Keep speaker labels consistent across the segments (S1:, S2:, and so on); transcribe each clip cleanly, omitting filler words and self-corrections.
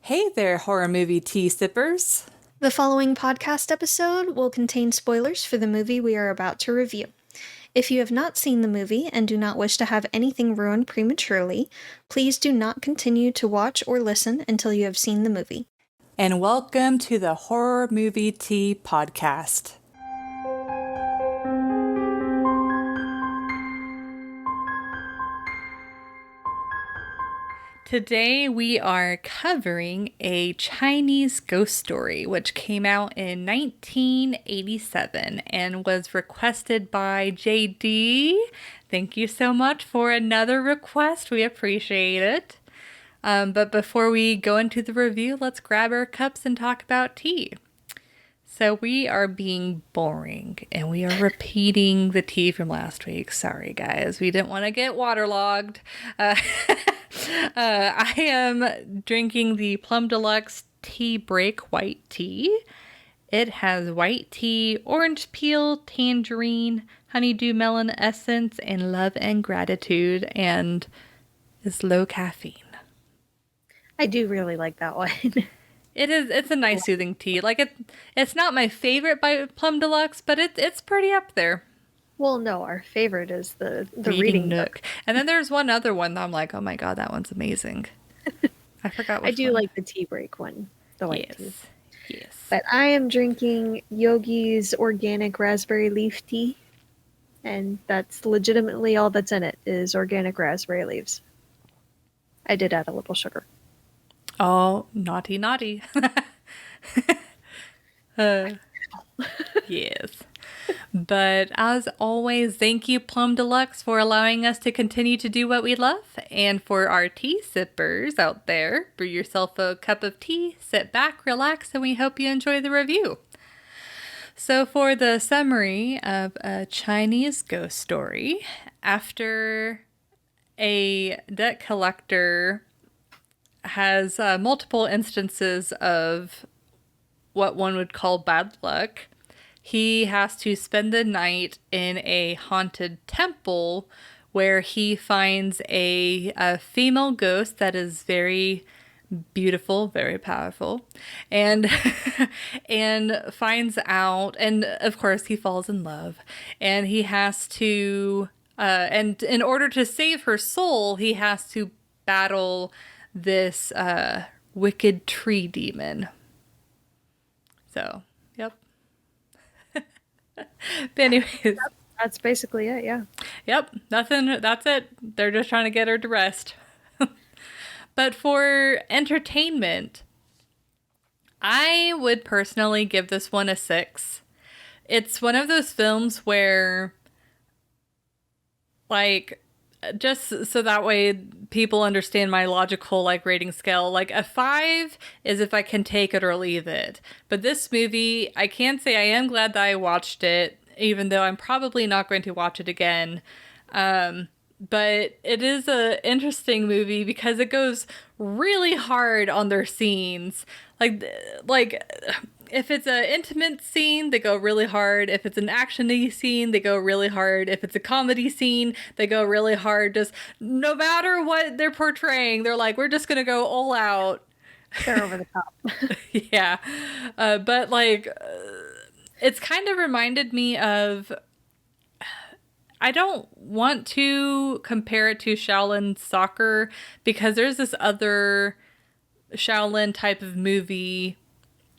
S1: Hey there, horror movie tea sippers.
S2: The following podcast episode will contain spoilers for the movie we are about to review. If you have not seen the movie and do not wish to have anything ruined prematurely, please do not continue to watch or listen until you have seen the movie.
S1: And welcome to the Horror Movie Tea Podcast. Today we are covering a Chinese ghost story which came out in 1987 and was requested by JD. Thank you so much for another request. We appreciate it. But before we go into the review, let's grab our cups and talk about tea. So we are being boring and we are repeating the tea from last week. Sorry, guys. We didn't want to get waterlogged. I am drinking the Plum Deluxe Tea Break White Tea. It has white tea, orange peel, tangerine, honeydew melon essence, and love and gratitude, and is low caffeine.
S2: I do really like that one.
S1: It's a nice soothing tea. It's not my favorite by Plum Deluxe, but it's pretty up there.
S2: Well, no, our favorite is the
S1: Reading Nook. And then there's one other one that I'm like, oh my god, that one's amazing. I forgot which
S2: I do
S1: one.
S2: like the tea break one, the white tea.
S1: Yes.
S2: But I am drinking Yogi's organic raspberry leaf tea, and that's legitimately all that's in it is organic raspberry leaves. I did add a little sugar.
S1: Oh, naughty, naughty. Yes. But as always, thank you, Plum Deluxe, for allowing us to continue to do what we love. And for our tea sippers out there, brew yourself a cup of tea, sit back, relax, and we hope you enjoy the review. So for the summary of a Chinese ghost story, after a debt collector has multiple instances of what one would call bad luck, he has to spend the night in a haunted temple where he finds a female ghost that is very beautiful, very powerful, and and finds out, and of course he falls in love, and he has to and in order to save her soul, he has to battle this wicked tree demon. So, yep. But anyways.
S2: That's basically it, yeah.
S1: Yep, nothing, that's it. They're just trying to get her to rest. But for entertainment, I would personally give this one a 6. It's one of those films where, like, just so that way people understand my logical rating scale, like a 5 is if I can take it or leave it. But this movie, I can say I am glad that I watched it, even though I'm probably not going to watch it again. But it is an interesting movie because it goes really hard on their scenes. Like if it's an intimate scene, they go really hard. If it's an action-y scene, they go really hard. If it's a comedy scene, they go really hard. Just no matter what they're portraying, they're like, we're just going to go all out.
S2: They're over the top.
S1: Yeah. But it's kind of reminded me of, I don't want to compare it to Shaolin Soccer because there's this other Shaolin type of movie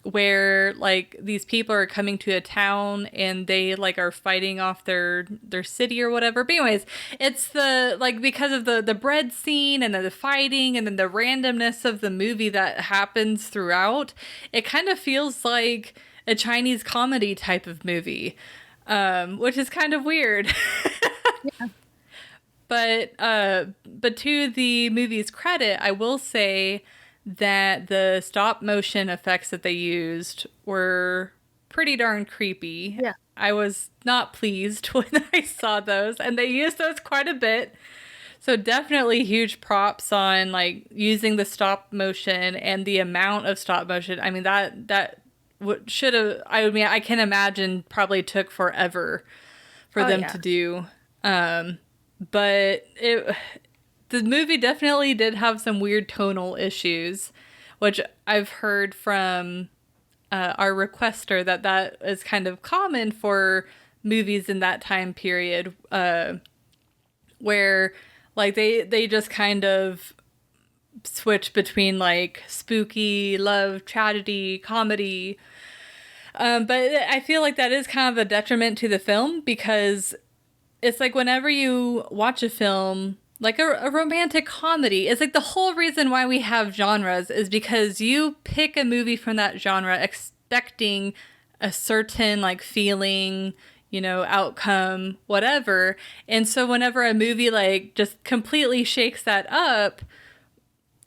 S1: where these people are coming to a town and they are fighting off their city or whatever. But anyways, it's the because of the bread scene and then the fighting and then the randomness of the movie that happens throughout, it kind of feels like a Chinese comedy type of movie, which is kind of weird.
S2: Yeah.
S1: But to the movie's credit, I will say that the stop motion effects that they used were pretty darn creepy.
S2: Yeah.
S1: I was not pleased when I saw those, and they used those quite a bit. So definitely huge props on using the stop motion and the amount of stop motion. I mean, that should have, I can imagine probably took forever for them to do. But the movie definitely did have some weird tonal issues which I've heard from our requester that is kind of common for movies in that time period, where like they just kind of switch between like spooky, love, tragedy, comedy. But I feel like that is kind of a detriment to the film, because it's like whenever you watch a film, like a romantic comedy, it's like the whole reason why we have genres is because you pick a movie from that genre expecting a certain like feeling, outcome, whatever. And so whenever a movie like just completely shakes that up,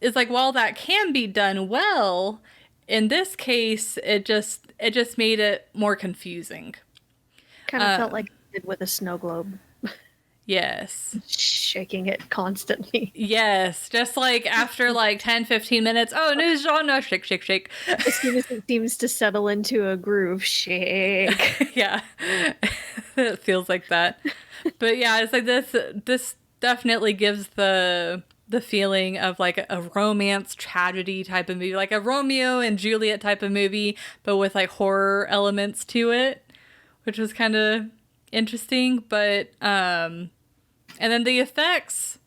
S1: it's like, while that can be done well, in this case, it just made it more confusing.
S2: Kind of felt like it did with a snow globe.
S1: Yes.
S2: Shaking it constantly.
S1: Yes. Just like after like 10, 15 minutes, oh, new genre, shake, shake, shake.
S2: As soon as it seems to settle into a groove, shake.
S1: Yeah. It feels like that. But yeah, it's like this definitely gives the feeling of like a romance tragedy type of movie, like a Romeo and Juliet type of movie, but with like horror elements to it, which was kind of interesting. But and then the effects,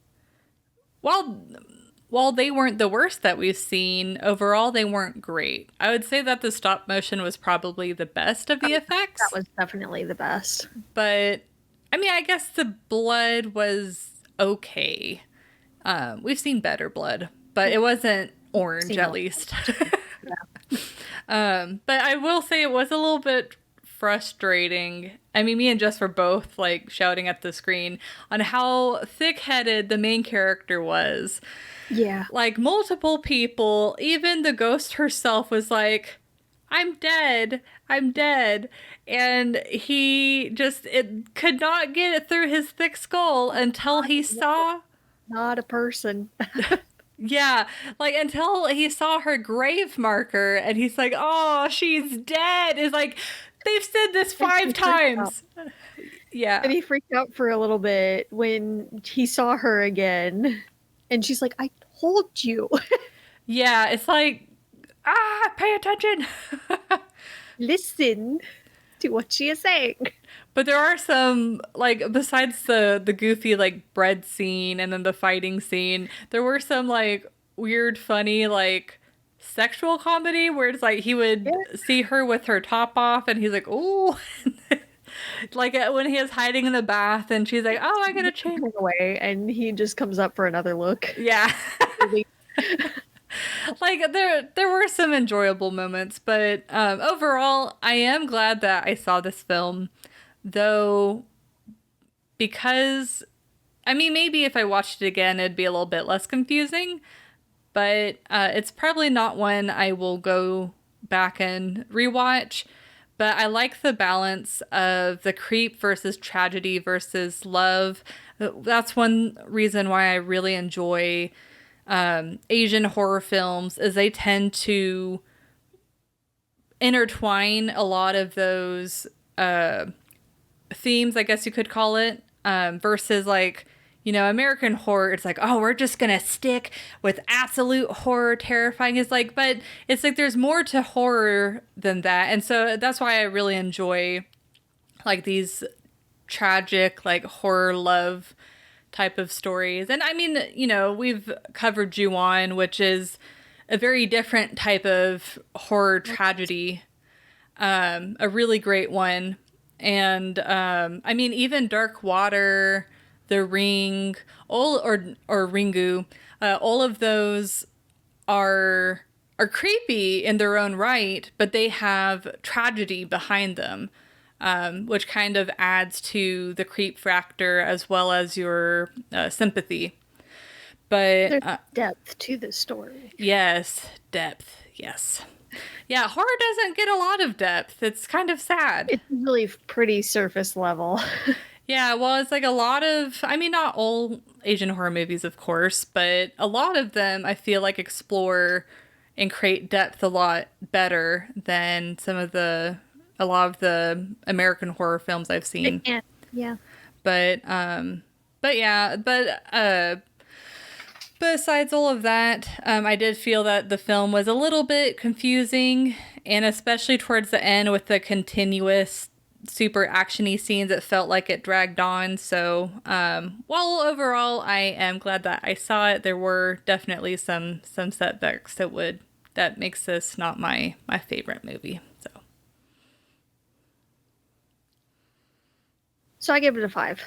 S1: while they weren't the worst that we've seen, overall they weren't great. I would say that the stop motion was probably the best of the effects.
S2: That was definitely the best.
S1: But I mean, I guess the blood was okay. We've seen better blood, but it wasn't orange, at least. But I will say it was a little bit frustrating. I mean, me and Jess were both like shouting at the screen on how thick-headed the main character was.
S2: Yeah.
S1: Like multiple people, even the ghost herself was like, I'm dead. I'm dead. And it could not get it through his thick skull until he saw...
S2: Not a person.
S1: Yeah, like until he saw her grave marker and he's like, oh, she's dead. It's like, they've said this 5 times. Yeah.
S2: And he freaked out for a little bit when he saw her again. And she's like, I told you.
S1: Yeah, it's like, pay attention.
S2: Listen to what she is saying.
S1: But there are some, like, besides the goofy, like, bread scene and then the fighting scene, there were some, like, weird, funny, like, sexual comedy where it's like he would see her with her top off and he's like, ooh. Like, when he is hiding in the bath and she's like, oh, I gotta change.
S2: Away, and he just comes up for another look.
S1: Yeah. Like, there were some enjoyable moments, but overall, I am glad that I saw this film. Though, because, I mean, maybe if I watched it again, it'd be a little bit less confusing, but it's probably not one I will go back and rewatch. But I like the balance of the creep versus tragedy versus love. That's one reason why I really enjoy Asian horror films, is they tend to intertwine a lot of those themes, I guess you could call it, versus like, American horror. It's like, oh, we're just gonna stick with absolute horror, terrifying. It's like, but it's like there's more to horror than that, and so that's why I really enjoy like these tragic, like, horror love type of stories. And I mean, we've covered Ju-on, which is a very different type of horror tragedy, a really great one. And I mean, even Dark Water, The Ring, or Ringu, all of those are creepy in their own right, but they have tragedy behind them, which kind of adds to the creep factor as well as your sympathy. But
S2: there's depth to the story.
S1: Yes, depth. Yes. Yeah, horror doesn't get a lot of depth. It's kind of sad.
S2: It's really pretty surface level.
S1: Yeah, well, it's like a lot of, I mean, not all Asian horror movies, of course, but a lot of them I feel like explore and create depth a lot better than a lot of the American horror films I've seen. Besides all of that, I did feel that the film was a little bit confusing, and especially towards the end with the continuous super actiony scenes, it felt like it dragged on. So, while overall I am glad that I saw it, there were definitely some setbacks that makes this not my favorite movie.
S2: So I give it a 5.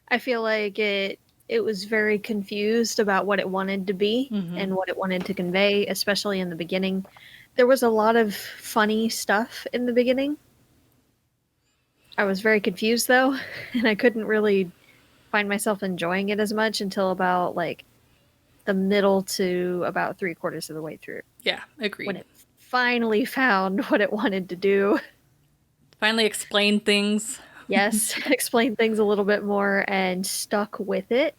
S2: I feel like it was very confused about what it wanted to be and what it wanted to convey, especially in the beginning. There was a lot of funny stuff in the beginning. I was very confused though, and I couldn't really find myself enjoying it as much until about like the middle to about 3/4 of the way through.
S1: Yeah, agreed.
S2: When it finally found what it wanted to do.
S1: Finally explained things.
S2: Yes, explained things a little bit more and stuck with it.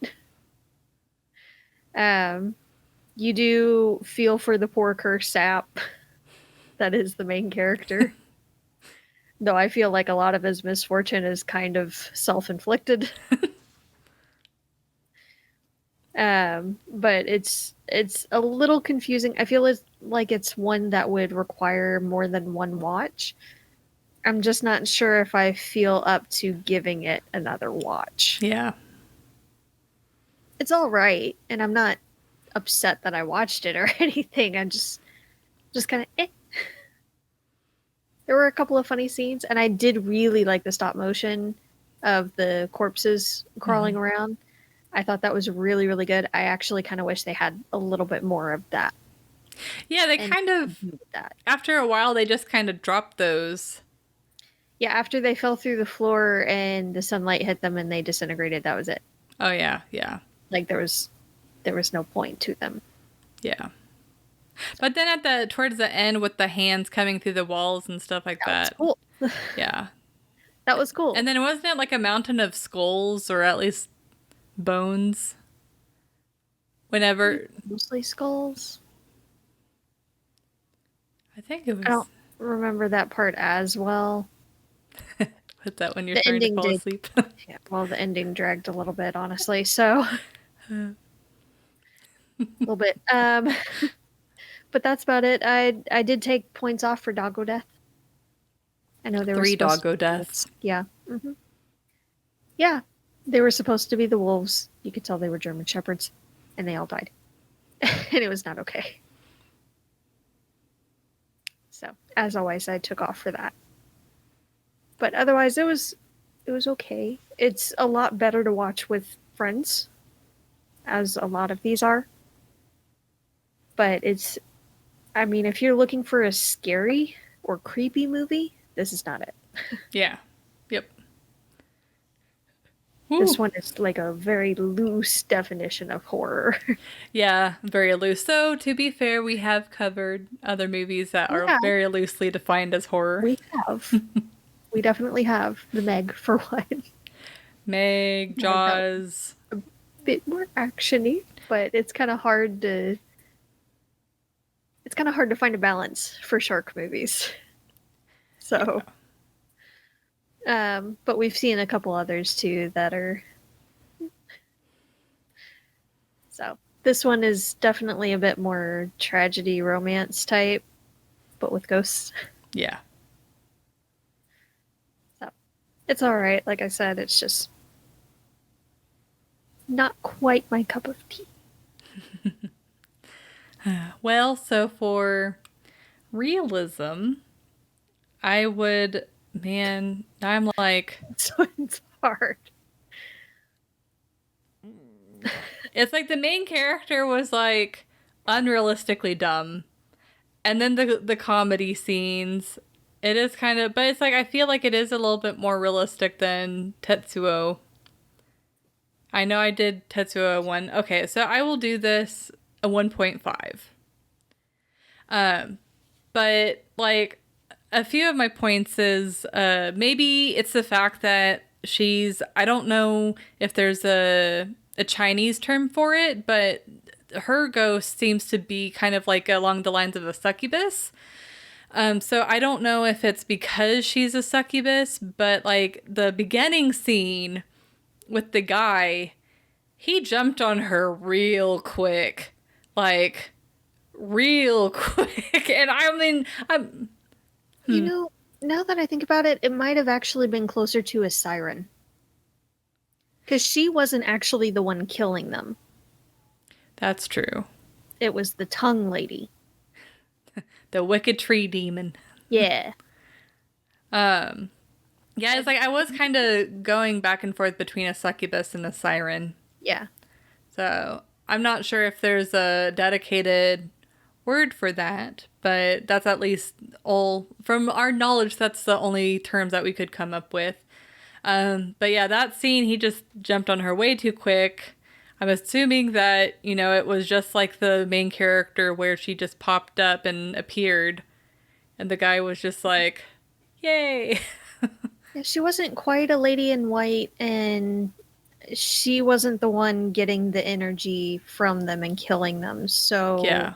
S2: You do feel for the poor cursed sap that is the main character. Though I feel like a lot of his misfortune is kind of self-inflicted. But it's a little confusing. I feel like it's one that would require more than one watch. I'm just not sure if I feel up to giving it another watch.
S1: Yeah.
S2: It's all right, and I'm not upset that I watched it or anything. I'm just kind of eh. There were a couple of funny scenes, and I did really like the stop motion of the corpses crawling around. I thought that was really, really good. I actually kind of wish they had a little bit more of that.
S1: Yeah, they kind of, after a while, they just kind of dropped those.
S2: Yeah, after they fell through the floor and the sunlight hit them and they disintegrated, that was it.
S1: Oh, yeah, yeah.
S2: Like, there was no point to them.
S1: Yeah. But then towards the end with the hands coming through the walls and stuff like that.
S2: Was cool.
S1: Yeah.
S2: That was cool.
S1: And then wasn't it like a mountain of skulls or at least bones? Whenever.
S2: Mostly skulls.
S1: I think it was.
S2: I don't remember that part as well.
S1: With that when you're starting to fall asleep.
S2: Yeah, well, the ending dragged a little bit, honestly, so. A little bit. But that's about it. I did take points off for doggo death. I know there were
S1: 3 doggo deaths.
S2: Yeah. Mm-hmm. Yeah. They were supposed to be the wolves. You could tell they were German shepherds. And they all died. And it was not okay. So, as always, I took off for that. But otherwise, it was okay. It's a lot better to watch with friends, as a lot of these are. But I mean, if you're looking for a scary or creepy movie, this is not it.
S1: Yeah. Yep.
S2: This one is like a very loose definition of horror.
S1: Yeah, very loose. So, to be fair, we have covered other movies that are very loosely defined as horror.
S2: We have. We definitely have. The Meg, for one.
S1: Meg, Jaws.
S2: A bit more actiony, but it's kind of hard to... It's kind of hard to find a balance for shark movies. So... but we've seen a couple others too that are. So this one is definitely a bit more tragedy romance type, but with ghosts.
S1: Yeah.
S2: So it's all right. Like I said, it's just not quite my cup of tea.
S1: Well, so for realism, I would. Man, I'm like...
S2: So it's hard.
S1: It's like the main character was like unrealistically dumb. And then the comedy scenes, it is kind of... But it's like, I feel like it is a little bit more realistic than Tetsuo. I know I did Tetsuo 1. Okay, so I will do this a 1.5. But like... A few of my points is maybe it's the fact that I don't know if there's a Chinese term for it, but her ghost seems to be kind of like along the lines of a succubus. So I don't know if it's because she's a succubus, but like the beginning scene with the guy, he jumped on her real quick. Like, real quick. And I mean,
S2: You know, now that I think about it, it might have actually been closer to a siren. Because she wasn't actually the one killing them.
S1: that's true.
S2: It was the tongue lady.
S1: The wicked tree demon.
S2: Yeah.
S1: Yeah, it's like I was kind of going back and forth between a succubus and a siren.
S2: Yeah.
S1: So I'm not sure if there's a dedicated word for that, but that's at least all from our knowledge. That's the only terms that we could come up with. But yeah, that scene, he just jumped on her way too quick. I'm assuming that, you know, it was just like the main character where she just popped up and appeared, and the guy was just like, yay.
S2: Yeah, she wasn't quite a lady in white, and she wasn't the one getting the energy from them and killing them. So
S1: Yeah.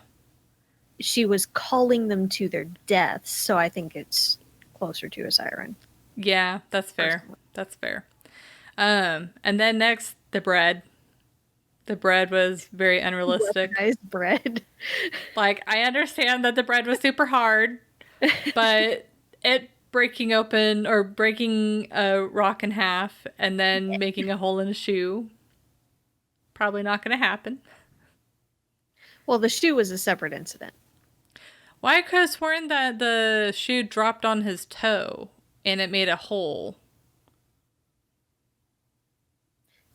S2: she was calling them to their deaths. So I think it's closer to a siren.
S1: Yeah, that's fair.
S2: Personally.
S1: That's fair. And then next, the bread. The bread was very unrealistic.
S2: Weaponized bread.
S1: Like, I understand that the bread was super hard, but it breaking open or breaking a rock in half and then making a hole in a shoe, probably not going to happen.
S2: Well, the shoe was a separate incident.
S1: Well, I could have sworn that the shoe dropped on his toe and it made a hole.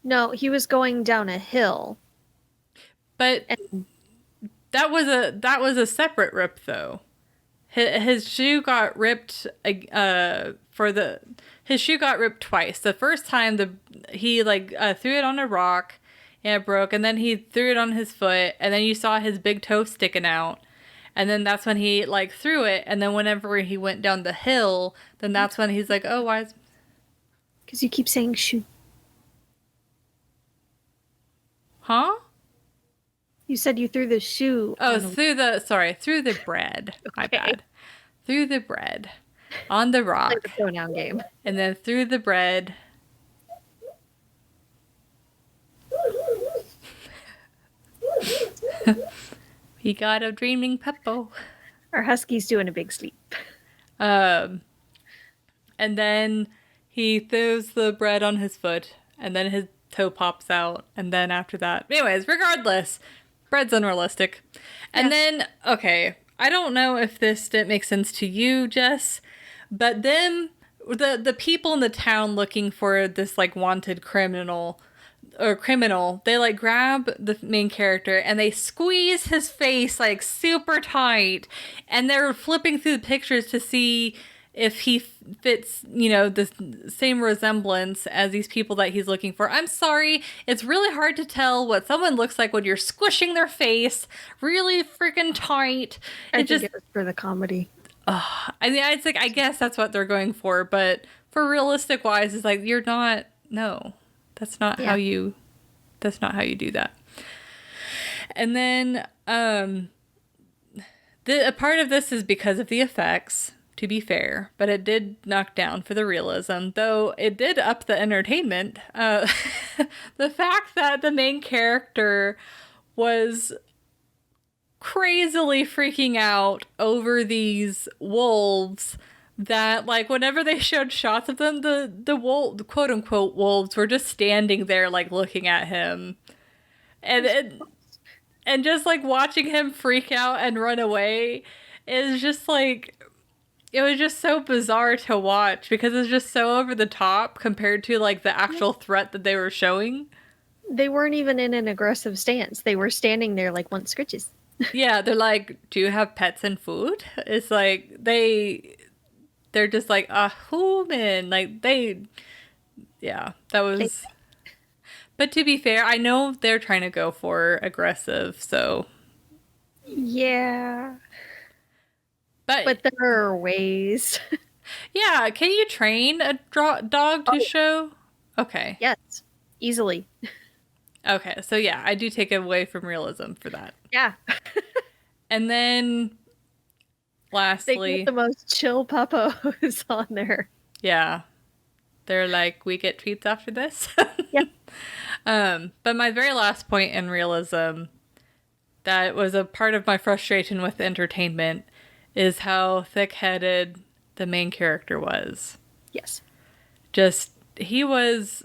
S2: No, he was going down a hill.
S1: But
S2: And
S1: that was a separate rip though. His shoe got ripped his shoe got ripped twice. The first time he threw it on a rock and it broke, and then he threw it on his foot, and then you saw his big toe sticking out. And then that's when he like threw it, and then whenever he went down the hill, then that's when he's like, "Oh, why is..."
S2: because you keep saying shoe.
S1: Huh?
S2: You said you threw the shoe.
S1: Oh,
S2: on the...
S1: through the bread. My
S2: Okay.
S1: bad. Through the bread on the rock.
S2: Like the pronoun game.
S1: And then through the bread. He got a dreaming puppo.
S2: Our husky's doing a big sleep.
S1: And then he throws the bread on his foot, and then his toe pops out, and then after that. Anyways, regardless, bread's unrealistic. And then, okay, I don't know if this didn't make sense to you, Jess, but then the people in the town looking for this like wanted criminal, they like grab the main character and they squeeze his face like super tight, and they're flipping through the pictures to see if he fits, you know, the same resemblance as these people that he's looking for. I'm sorry, it's really hard to tell what someone looks like when you're squishing their face really freaking tight.
S2: I think it was for the comedy.
S1: I mean, it's like, I guess that's what they're going for, but for realistic wise, it's like, you're not, no, that's not how you do that. And then, a part of this is because of the effects, to be fair, but it did knock down for the realism, though it did up the entertainment. The fact that the main character was crazily freaking out over these wolves that, like, whenever they showed shots of them, the wolf, quote unquote wolves, were just standing there like looking at him, and just like watching him freak out and run away is just like, it was just so bizarre to watch because it's just so over the top compared to like the actual threat that they were showing.
S2: They weren't even in an aggressive stance. They were standing there like want scritches.
S1: Yeah, they're like, do you have pets and food? It's like they're just like a human. Like yeah, that was. But to be fair, I know they're trying to go for aggressive, so.
S2: Yeah.
S1: But
S2: there are ways.
S1: Yeah, can you train a dog to show? Okay.
S2: Yes, easily.
S1: Okay, so yeah, I do take away from realism for that.
S2: Yeah.
S1: And then, lastly,
S2: they get the most chill puppos on there.
S1: Yeah, they're like, we get treats after this.
S2: Yeah.
S1: But my very last point in realism that was a part of my frustration with entertainment is how thick-headed the main character was.
S2: Yes.
S1: Just he was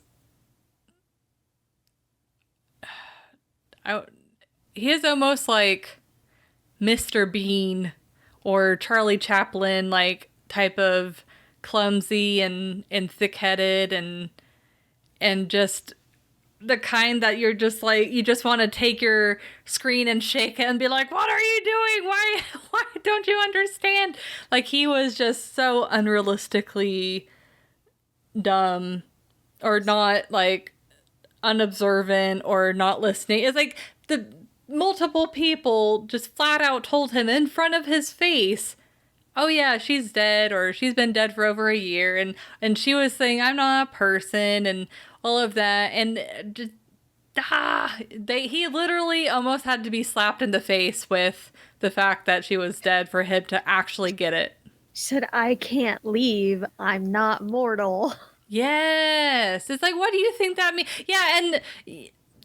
S1: I, he is almost like Mr. Bean or Charlie Chaplin like type of clumsy and thick-headed and just the kind that you're just like you just want to take your screen and shake it and be like, what are you doing, why don't you understand? Like he was just so unrealistically dumb or not like unobservant or not listening. It's like the multiple people just flat out told him in front of his face, oh yeah, she's dead or she's been dead for over a year, and she was saying I'm not a person and all of that, and just he literally almost had to be slapped in the face with the fact that she was dead for him to actually get it.
S2: She said, I can't leave. I'm not mortal.
S1: Yes. It's like, what do you think that means? Yeah, and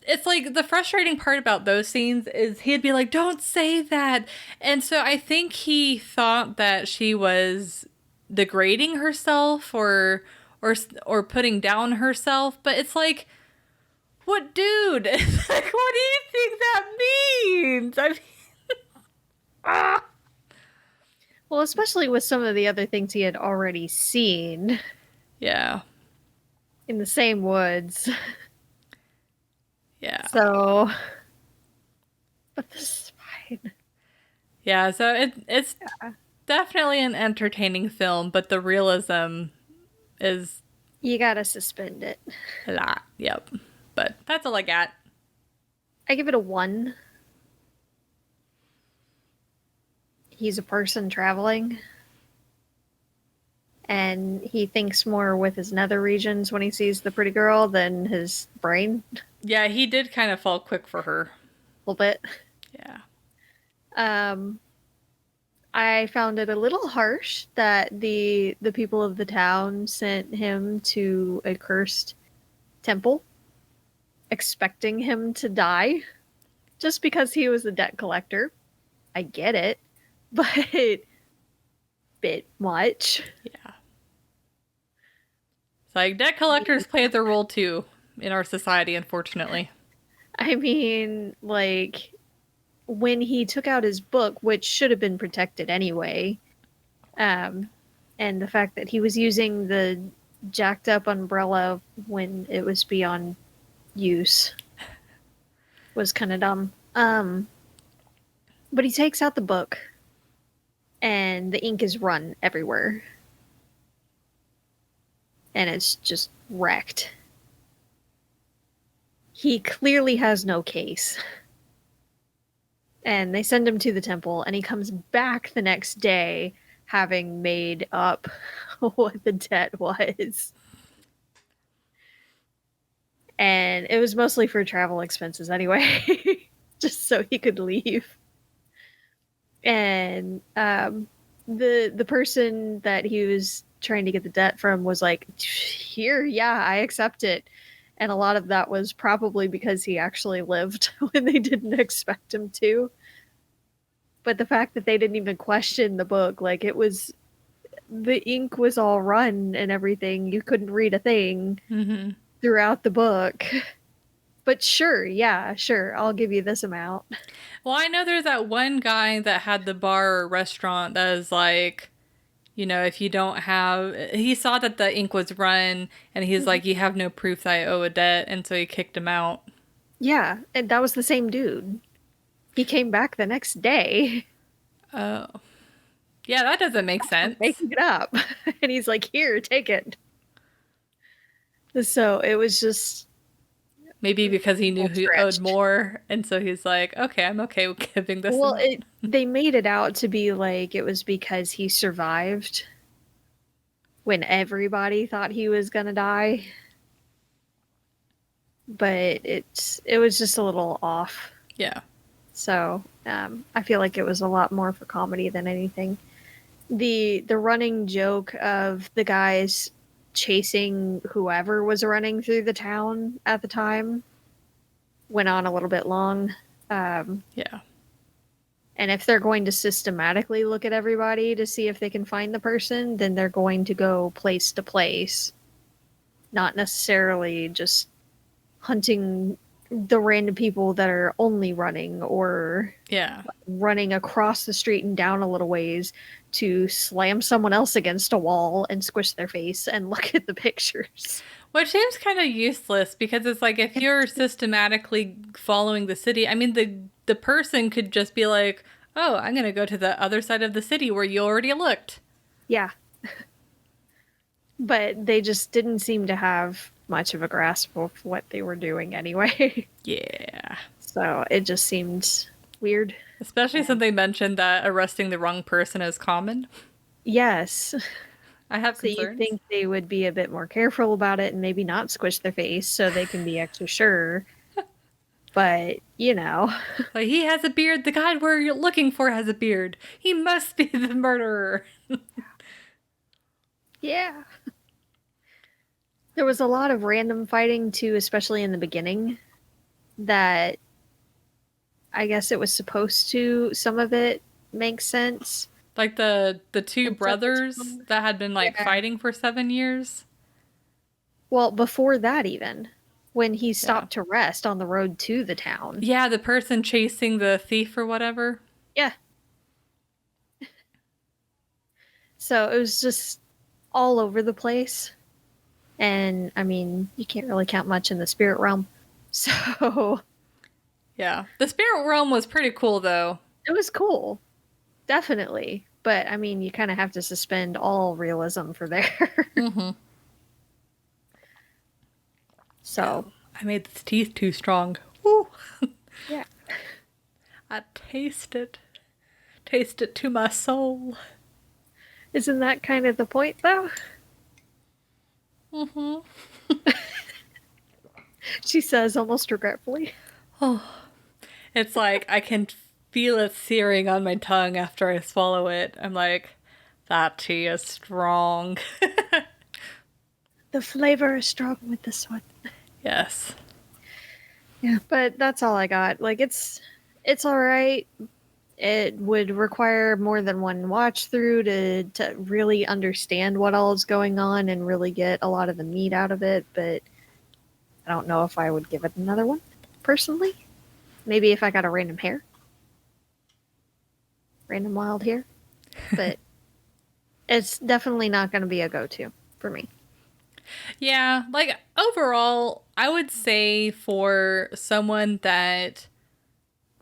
S1: it's like the frustrating part about those scenes is he'd be like, don't say that. And so I think he thought that she was degrading herself or putting down herself, but it's like, what dude? It's like, what do you think that means? I mean, ah.
S2: Well, especially with some of the other things he had already seen
S1: Yeah.
S2: in the same woods.
S1: Yeah.
S2: So, but this is fine.
S1: Yeah, so it's definitely an entertaining film, but the realism is
S2: You gotta suspend it.
S1: a lot. Yep. But that's all I got.
S2: I give it a 1. He's a person traveling. And he thinks more with his nether regions when he sees the pretty girl than his brain.
S1: Yeah, he did kind of fall quick for her.
S2: A little bit.
S1: Yeah.
S2: I found it a little harsh that the people of the town sent him to a cursed temple, expecting him to die, just because he was a debt collector. I get it, but bit much.
S1: Yeah. It's like debt collectors play their role too in our society, unfortunately.
S2: I mean, like, when he took out his book, which should have been protected anyway, and the fact that he was using the jacked up umbrella when it was beyond use was kind of dumb. But he takes out the book, and the ink is run everywhere. And it's just wrecked. He clearly has no case. And they send him to the temple, and he comes back the next day having made up what the debt was. And it was mostly for travel expenses anyway, just so he could leave. And the person that he was trying to get the debt from was like, here, yeah, I accept it. And a lot of that was probably because he actually lived when they didn't expect him to. But the fact that they didn't even question the book, like it was, the ink was all run and everything. You couldn't read a thing throughout the book. But sure, yeah, sure, I'll give you this amount.
S1: Well, I know there's that one guy that had the bar or restaurant that is like, you know, if you don't have, he saw that the ink was run and he's like, you have no proof that I owe a debt. And so he kicked him out.
S2: Yeah, and that was the same dude. He came back the next day.
S1: Oh. Yeah, that doesn't make sense.
S2: Making it up. And he's like, here, take it. So it was just...
S1: Maybe because he knew he owed more, and so he's like, okay, I'm okay with giving this.
S2: Well, they made it out to be like it was because he survived when everybody thought he was gonna die. But it was just a little off.
S1: Yeah.
S2: So I feel like it was a lot more for comedy than anything. The running joke of the guys chasing whoever was running through the town at the time went on a little bit long.
S1: Yeah.
S2: And if they're going to systematically look at everybody to see if they can find the person, then they're going to go place to place, not necessarily just hunting the random people that are only running or
S1: Yeah.
S2: running across the street and down a little ways to slam someone else against a wall and squish their face and look at the pictures.
S1: Which seems kind of useless because it's like if you're systematically following the city, I mean the person could just be like, "Oh, I'm going to go to the other side of the city where you already looked."
S2: Yeah. But they just didn't seem to have much of a grasp of what they were doing anyway.
S1: Yeah.
S2: So it just seemed weird.
S1: Especially since they mentioned that arresting the wrong person is common.
S2: Yes.
S1: I have
S2: So you'd
S1: concerns.
S2: think they would be a bit more careful about it and maybe not squish their face so they can be extra sure. But, you know.
S1: Like, he has a beard. The guy we're looking for has a beard. He must be the murderer.
S2: Yeah. There was a lot of random fighting too, especially in the beginning, that I guess it was supposed to, some of it makes sense.
S1: Like the two
S2: And some of it's
S1: brothers that had been like
S2: yeah.
S1: fighting for 7 years.
S2: Well, before that even, when he
S1: Yeah.
S2: stopped to rest on the road to the town.
S1: Yeah, the person chasing the thief or whatever.
S2: Yeah. So it was just all over the place. And I mean, you can't really count much in the spirit realm. So
S1: Yeah. The spirit realm was pretty cool though.
S2: it was cool. Definitely. But I mean, you kind of have to suspend all realism for there.
S1: Mm-hmm.
S2: So,
S1: I made the teeth too strong. Woo.
S2: yeah.
S1: I taste it. Taste it to my soul.
S2: Isn't that kind of the point, though?
S1: Mm-hmm.
S2: She says almost regretfully.
S1: Oh. It's like I can feel it searing on my tongue after I swallow it. I'm like, that tea is strong.
S2: The flavor is strong with this one.
S1: Yes.
S2: Yeah, but that's all I got. Like it's all right. It would require more than one watch through to really understand what all is going on and really get a lot of the meat out of it, but I don't know if I would give it another one personally. Maybe if I got a random hair. Random wild hair. But it's definitely not going to be a go-to for me.
S1: Yeah, like overall, I would say for someone that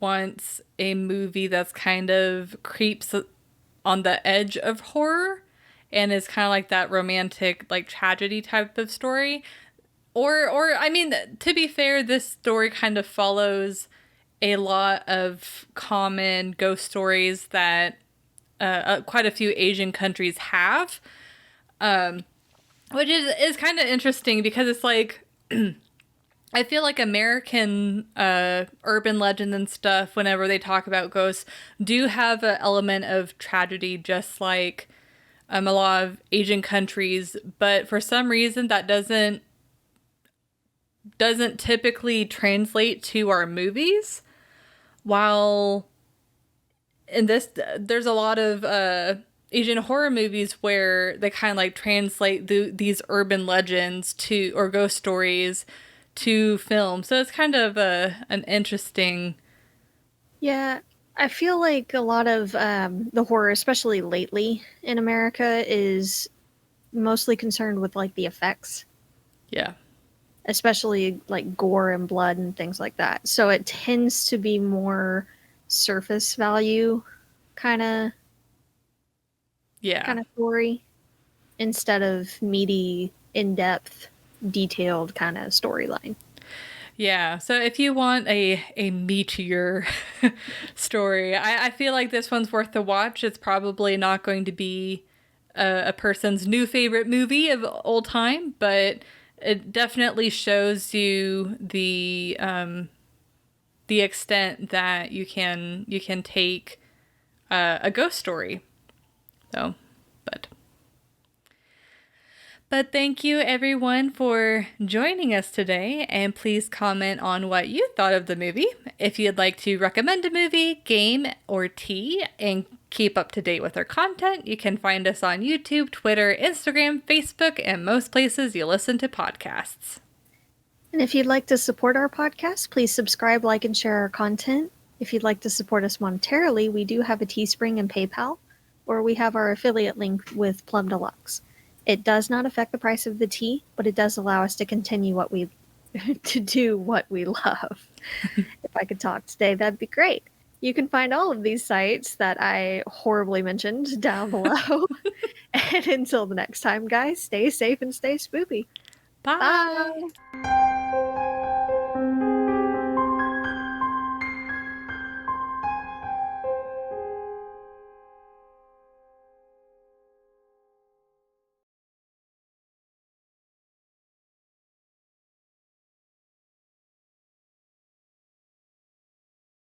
S1: wants a movie that's kind of creeps on the edge of horror and is kind of like that romantic like tragedy type of story, or I mean, to be fair, this story kind of follows a lot of common ghost stories that quite a few Asian countries have, which is kind of interesting because it's like I feel like American urban legend and stuff, whenever they talk about ghosts, do have an element of tragedy, just like a lot of Asian countries. But for some reason, that doesn't typically translate to our movies. While in this, there's a lot of Asian horror movies where they kind of like translate these urban legends to or ghost stories to film. So it's kind of an interesting.
S2: Yeah, I feel like a lot of the horror, especially lately in America, is mostly concerned with like the effects,
S1: Yeah.
S2: especially like gore and blood and things like that. So it tends to be more surface value kind of
S1: Yeah.
S2: story instead of meaty, in-depth, detailed kind of storyline.
S1: Yeah. So if you want a meteor story, I feel like this one's worth the watch. It's probably not going to be a person's new favorite movie of all time, but it definitely shows you the extent that you can take a ghost story. So, but But thank you everyone for joining us today, and please comment on what you thought of the movie. If you'd like to recommend a movie, game, or tea, and keep up to date with our content, you can find us on YouTube, Twitter, Instagram, Facebook, and most places you listen to podcasts.
S2: And if you'd like to support our podcast, please subscribe, like, and share our content. If you'd like to support us monetarily, we do have a Teespring and PayPal, or we have our affiliate link with Plum Deluxe. It does not affect the price of the tea, but it does allow us to continue to do what we love. If I could talk today, that'd be great. You can find all of these sites that I horribly mentioned down below. And until the next time, guys, stay safe and stay spoopy.
S1: Bye.
S2: Bye.